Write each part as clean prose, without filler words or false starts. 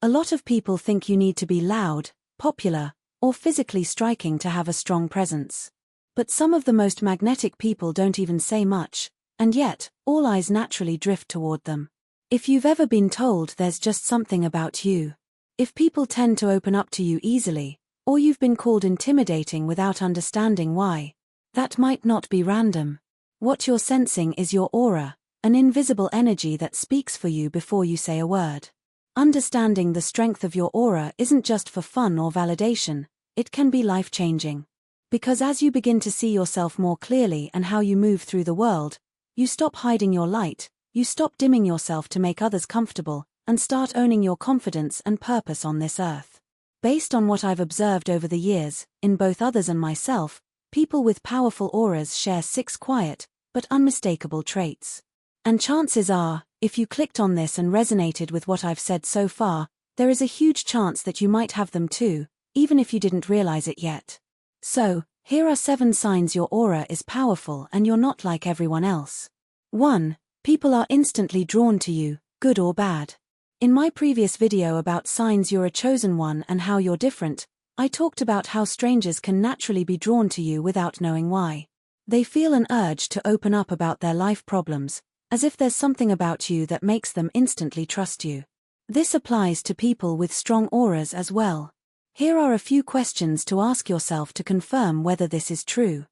A lot of people think you need to be loud, popular, or physically striking to have a strong presence. But some of the most magnetic people don't even say much, and yet, all eyes naturally drift toward them. If you've ever been told there's just something about you, if people tend to open up to you easily, or you've been called intimidating without understanding why, that might not be random. What you're sensing is your aura, an invisible energy that speaks for you before you say a word. Understanding the strength of your aura isn't just for fun or validation, it can be life-changing. Because as you begin to see yourself more clearly and how you move through the world, you stop hiding your light, you stop dimming yourself to make others comfortable, and start owning your confidence and purpose on this earth. Based on what I've observed over the years, in both others and myself, people with powerful auras share 6 quiet, but unmistakable traits. And chances are, if you clicked on this and resonated with what I've said so far, there is a huge chance that you might have them too, even if you didn't realize it yet. So, here are 7 signs your aura is powerful and you're not like everyone else. 1. People are instantly drawn to you, good or bad. In my previous video about signs you're a chosen one and how you're different, I talked about how strangers can naturally be drawn to you without knowing why. They feel an urge to open up about their life problems, as if there's something about you that makes them instantly trust you. This applies to people with strong auras as well. Here are a few questions to ask yourself to confirm whether this is true.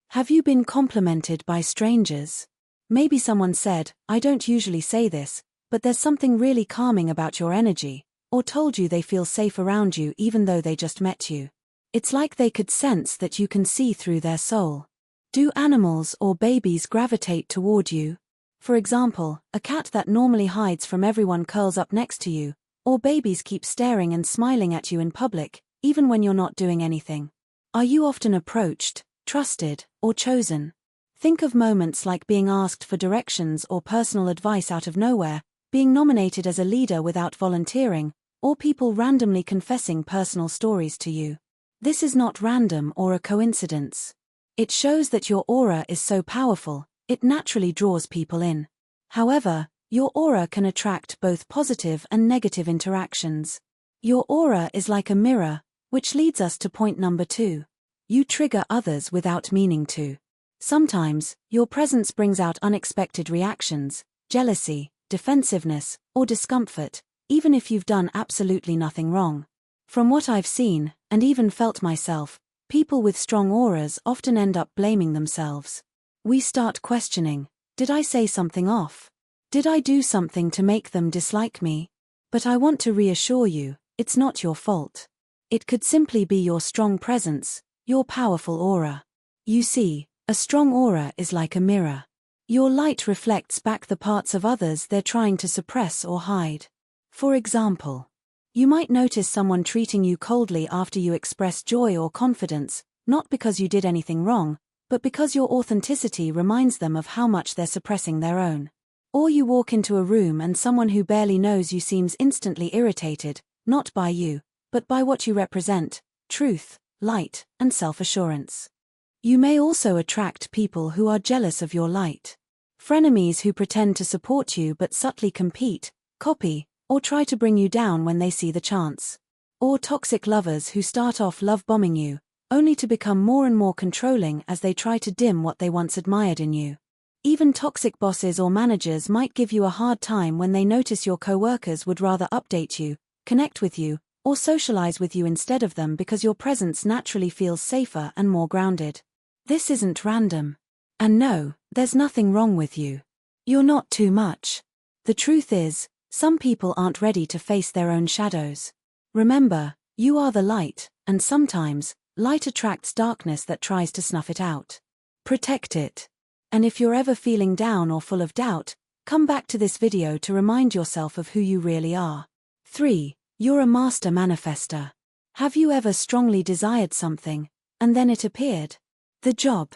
Have you been complimented by strangers? Maybe someone said, "I don't usually say this, but there's something really calming about your energy," or told you they feel safe around you even though they just met you. It's like they could sense that you can see through their soul. Do animals or babies gravitate toward you? For example, a cat that normally hides from everyone curls up next to you, or babies keep staring and smiling at you in public, even when you're not doing anything. Are you often approached, trusted, or chosen? Think of moments like being asked for directions or personal advice out of nowhere, being nominated as a leader without volunteering, or people randomly confessing personal stories to you. This is not random or a coincidence. It shows that your aura is so powerful, it naturally draws people in. However, your aura can attract both positive and negative interactions. Your aura is like a mirror, which leads us to point number 2. You trigger others without meaning to. Sometimes, your presence brings out unexpected reactions, jealousy, defensiveness, or discomfort, even if you've done absolutely nothing wrong. From what I've seen, and even felt myself, people with strong auras often end up blaming themselves. We start questioning, did I say something off? Did I do something to make them dislike me? But I want to reassure you, it's not your fault. It could simply be your strong presence, your powerful aura. You see, a strong aura is like a mirror. Your light reflects back the parts of others they're trying to suppress or hide. For example, you might notice someone treating you coldly after you express joy or confidence, not because you did anything wrong, but because your authenticity reminds them of how much they're suppressing their own. Or you walk into a room and someone who barely knows you seems instantly irritated, not by you, but by what you represent: truth, light, and self-assurance. You may also attract people who are jealous of your light. Frenemies who pretend to support you but subtly compete, copy, or try to bring you down when they see the chance. Or toxic lovers who start off love-bombing you, only to become more and more controlling as they try to dim what they once admired in you. Even toxic bosses or managers might give you a hard time when they notice your coworkers would rather update you, connect with you, or socialize with you instead of them because your presence naturally feels safer and more grounded. This isn't random. And no, there's nothing wrong with you. You're not too much. The truth is, some people aren't ready to face their own shadows. Remember, you are the light, and sometimes, light attracts darkness that tries to snuff it out. Protect it. And if you're ever feeling down or full of doubt, come back to this video to remind yourself of who you really are. 3. You're a master manifester. Have you ever strongly desired something, and then it appeared? The job.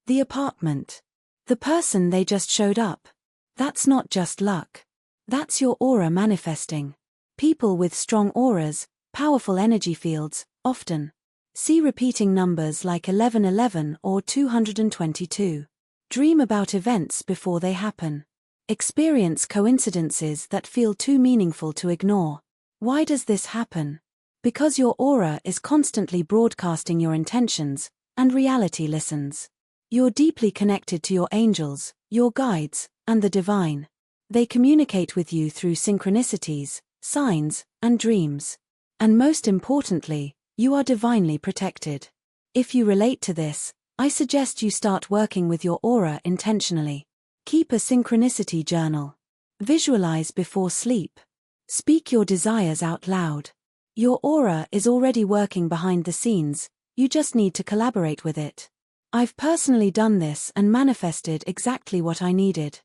The apartment. The person they just showed up. That's not just luck. That's your aura manifesting. People with strong auras, powerful energy fields, often see repeating numbers like 1111 or 222. Dream about events before they happen. Experience coincidences that feel too meaningful to ignore. Why does this happen? Because your aura is constantly broadcasting your intentions, and reality listens. You're deeply connected to your angels, your guides, and the divine. They communicate with you through synchronicities, signs, and dreams. And most importantly, you are divinely protected. If you relate to this, I suggest you start working with your aura intentionally. Keep a synchronicity journal. Visualize before sleep. Speak your desires out loud. Your aura is already working behind the scenes, you just need to collaborate with it. I've personally done this and manifested exactly what I needed.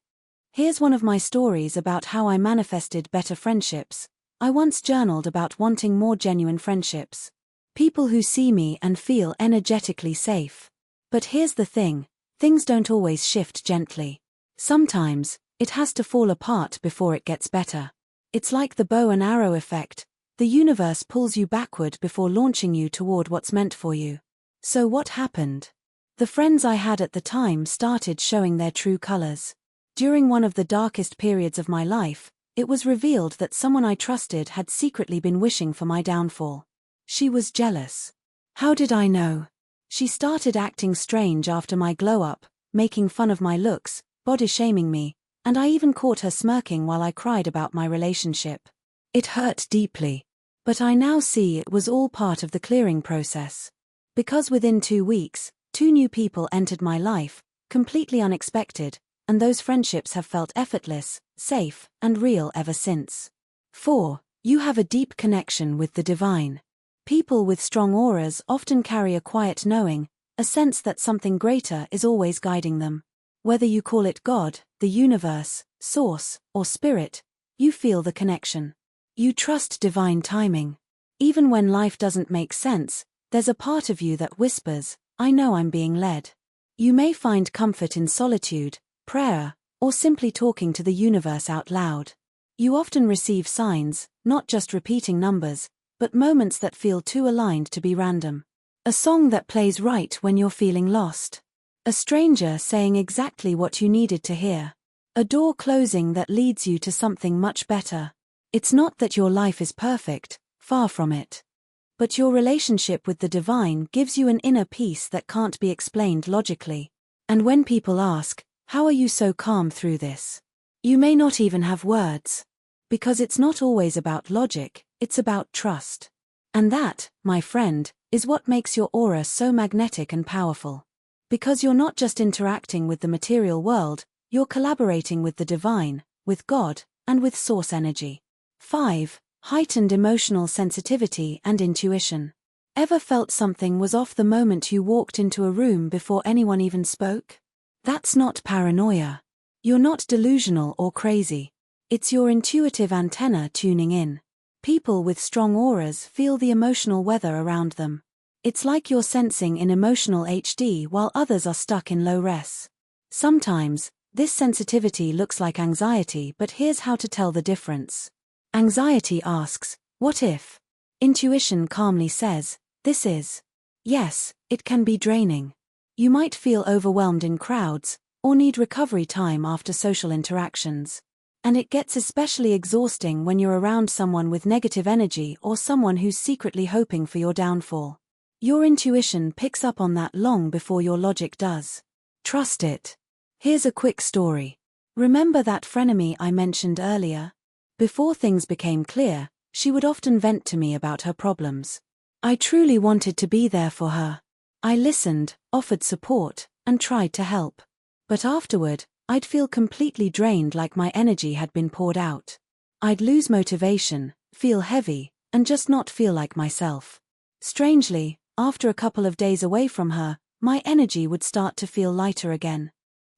Here's one of my stories about how I manifested better friendships. I once journaled about wanting more genuine friendships. People who see me and feel energetically safe. But here's the thing, things don't always shift gently. Sometimes, it has to fall apart before it gets better. It's like the bow and arrow effect. The universe pulls you backward before launching you toward what's meant for you. So what happened? The friends I had at the time started showing their true colors. During one of the darkest periods of my life, it was revealed that someone I trusted had secretly been wishing for my downfall. She was jealous. How did I know? She started acting strange after my glow-up, making fun of my looks, body-shaming me, and I even caught her smirking while I cried about my relationship. It hurt deeply. But I now see it was all part of the clearing process. Because within 2 weeks, 2 new people entered my life, completely unexpected, and those friendships have felt effortless, safe, and real ever since. 4. You have a deep connection with the divine. People with strong auras often carry a quiet knowing, a sense that something greater is always guiding them. Whether you call it God, the universe, source, or spirit, you feel the connection. You trust divine timing. Even when life doesn't make sense, there's a part of you that whispers, I know I'm being led. You may find comfort in solitude, prayer, or simply talking to the universe out loud. You often receive signs, not just repeating numbers, but moments that feel too aligned to be random. A song that plays right when you're feeling lost. A stranger saying exactly what you needed to hear. A door closing that leads you to something much better. It's not that your life is perfect, far from it. But your relationship with the divine gives you an inner peace that can't be explained logically. And when people ask, how are you so calm through this? You may not even have words. Because it's not always about logic, it's about trust. And that, my friend, is what makes your aura so magnetic and powerful. Because you're not just interacting with the material world, you're collaborating with the divine, with God, and with source energy. 5. Heightened emotional sensitivity and intuition. Ever felt something was off the moment you walked into a room before anyone even spoke? That's not paranoia. You're not delusional or crazy. It's your intuitive antenna tuning in. People with strong auras feel the emotional weather around them. It's like you're sensing in emotional HD while others are stuck in low res. Sometimes, this sensitivity looks like anxiety, but here's how to tell the difference. Anxiety asks, what if? Intuition calmly says, this is. Yes, it can be draining. You might feel overwhelmed in crowds, or need recovery time after social interactions. And it gets especially exhausting when you're around someone with negative energy or someone who's secretly hoping for your downfall. Your intuition picks up on that long before your logic does. Trust it. Here's a quick story. Remember that frenemy I mentioned earlier? Before things became clear, she would often vent to me about her problems. I truly wanted to be there for her. I listened, offered support, and tried to help. But afterward, I'd feel completely drained, like my energy had been poured out. I'd lose motivation, feel heavy, and just not feel like myself. Strangely, after a couple of days away from her, my energy would start to feel lighter again.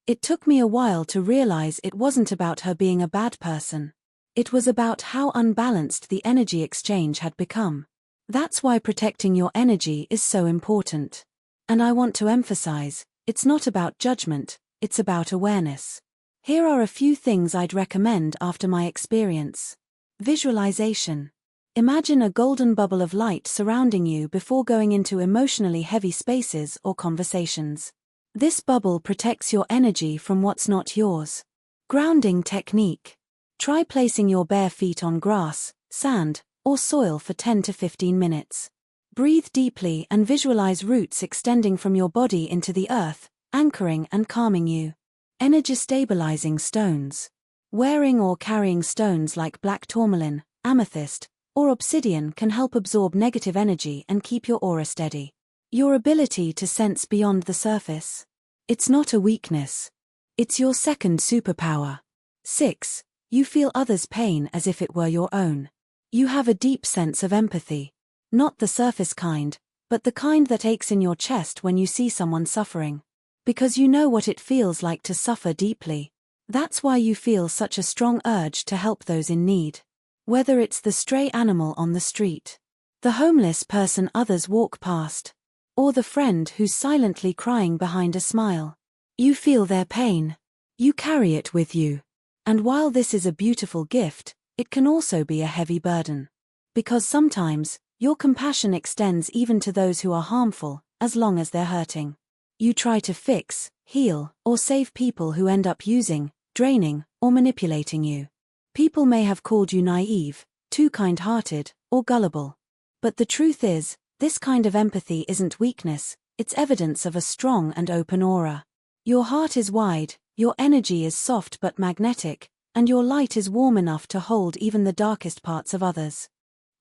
It took me a while to realize it wasn't about her being a bad person. It was about how unbalanced the energy exchange had become. That's why protecting your energy is so important. And I want to emphasize, it's not about judgment, it's about awareness. Here are a few things I'd recommend after my experience. Visualization. Imagine a golden bubble of light surrounding you before going into emotionally heavy spaces or conversations. This bubble protects your energy from what's not yours. Grounding technique. Try placing your bare feet on grass, sand, or soil for 10 to 15 minutes. Breathe deeply and visualize roots extending from your body into the earth, anchoring and calming you. Energy stabilizing stones. Wearing or carrying stones like black tourmaline, amethyst, or obsidian can help absorb negative energy and keep your aura steady. Your ability to sense beyond the surface. It's not a weakness. It's your second superpower. 6. You feel others' pain as if it were your own. You have a deep sense of empathy. Not the surface kind, but the kind that aches in your chest when you see someone suffering. Because you know what it feels like to suffer deeply. That's why you feel such a strong urge to help those in need. Whether it's the stray animal on the street, the homeless person others walk past, or the friend who's silently crying behind a smile. You feel their pain. You carry it with you. And while this is a beautiful gift, it can also be a heavy burden. Because sometimes, your compassion extends even to those who are harmful, as long as they're hurting. You try to fix, heal, or save people who end up using, draining, or manipulating you. People may have called you naive, too kind-hearted, or gullible. But the truth is, this kind of empathy isn't weakness, it's evidence of a strong and open aura. Your heart is wide, your energy is soft but magnetic, and your light is warm enough to hold even the darkest parts of others.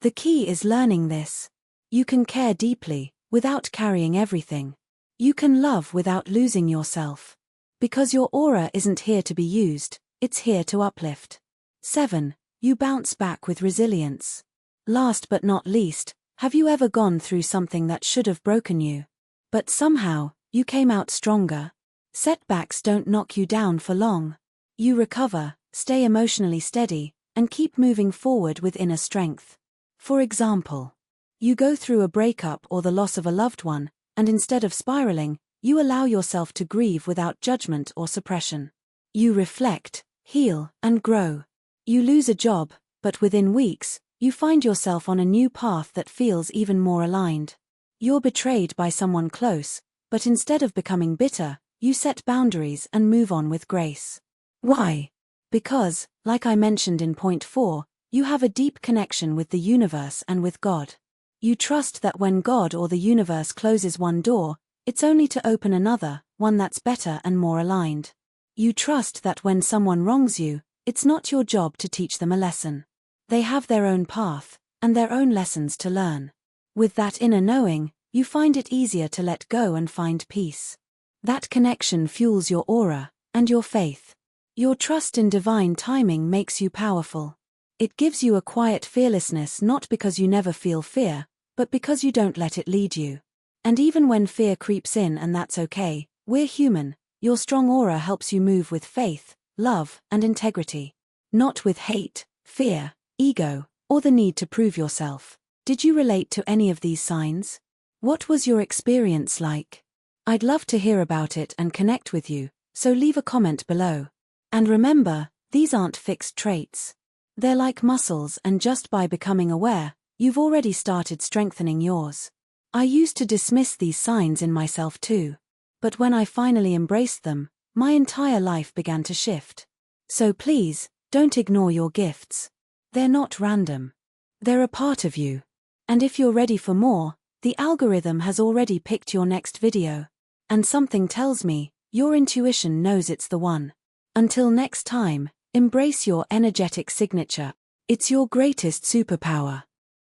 The key is learning this. You can care deeply, without carrying everything. You can love without losing yourself. Because your aura isn't here to be used, it's here to uplift. 7. You bounce back with resilience. Last but not least, have you ever gone through something that should have broken you? But somehow, you came out stronger? Setbacks don't knock you down for long. You recover, stay emotionally steady, and keep moving forward with inner strength. For example, you go through a breakup or the loss of a loved one, and instead of spiraling, you allow yourself to grieve without judgment or suppression. You reflect, heal, and grow. You lose a job, but within weeks, you find yourself on a new path that feels even more aligned. You're betrayed by someone close, but instead of becoming bitter, you set boundaries and move on with grace. Why? Because, like I mentioned in point 4, you have a deep connection with the universe and with God. You trust that when God or the universe closes one door, it's only to open another, one that's better and more aligned. You trust that when someone wrongs you, it's not your job to teach them a lesson. They have their own path, and their own lessons to learn. With that inner knowing, you find it easier to let go and find peace. That connection fuels your aura, and your faith. Your trust in divine timing makes you powerful. It gives you a quiet fearlessness not because you never feel fear, but because you don't let it lead you. And even when fear creeps in, and that's okay, we're human, your strong aura helps you move with faith, love, and integrity. Not with hate, fear, ego, or the need to prove yourself. Did you relate to any of these signs? What was your experience like? I'd love to hear about it and connect with you, so leave a comment below. And remember, these aren't fixed traits. They're like muscles, and just by becoming aware, you've already started strengthening yours. I used to dismiss these signs in myself too. But when I finally embraced them, my entire life began to shift. So please, don't ignore your gifts. They're not random. They're a part of you. And if you're ready for more, the algorithm has already picked your next video. And something tells me, your intuition knows it's the one. Until next time, embrace your energetic signature. It's your greatest superpower.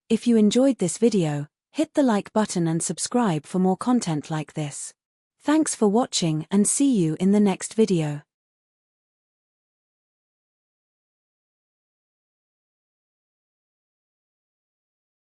If you enjoyed this video, hit the like button and subscribe for more content like this. Thanks for watching, and see you in the next video.